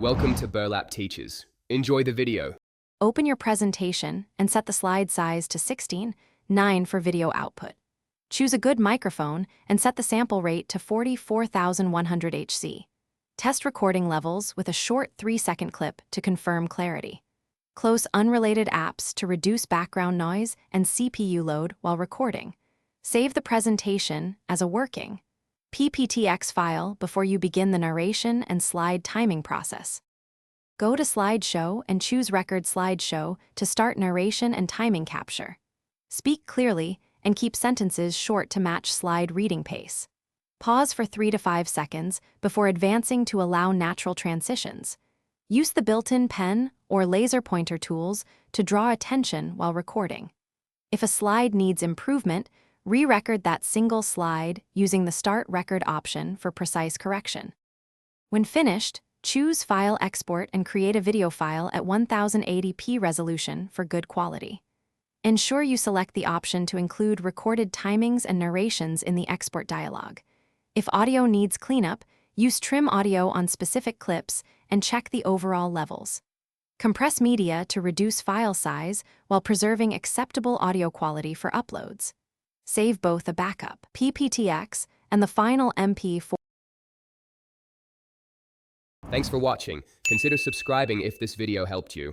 Welcome to Burlap Teachers. Enjoy the video. Open your presentation and set the slide size to 16:9 for video output. Choose a good microphone and set the sample rate to 44,100 Hz. Test recording levels with a short 3-second clip to confirm clarity. Close unrelated apps to reduce background noise and CPU load while recording. Save the presentation as a working PPTX file before you begin the narration and slide timing process. Go to Slideshow and choose Record Slideshow to start narration and timing capture. Speak clearly and keep sentences short to match slide reading pace. Pause for 3 to 5 seconds before advancing to allow natural transitions. Use the built-in pen or laser pointer tools to draw attention while recording. If a slide needs improvement, re-record that single slide using the Start Record option for precise correction. When finished, choose File Export and create a video file at 1080p resolution for good quality. Ensure you select the option to include recorded timings and narrations in the export dialog. If audio needs cleanup, use trim audio on specific clips and check the overall levels. Compress media to reduce file size while preserving acceptable audio quality for uploads. Save both a backup PPTX and the final MP4. Thanks for watching. Consider subscribing if this video helped you.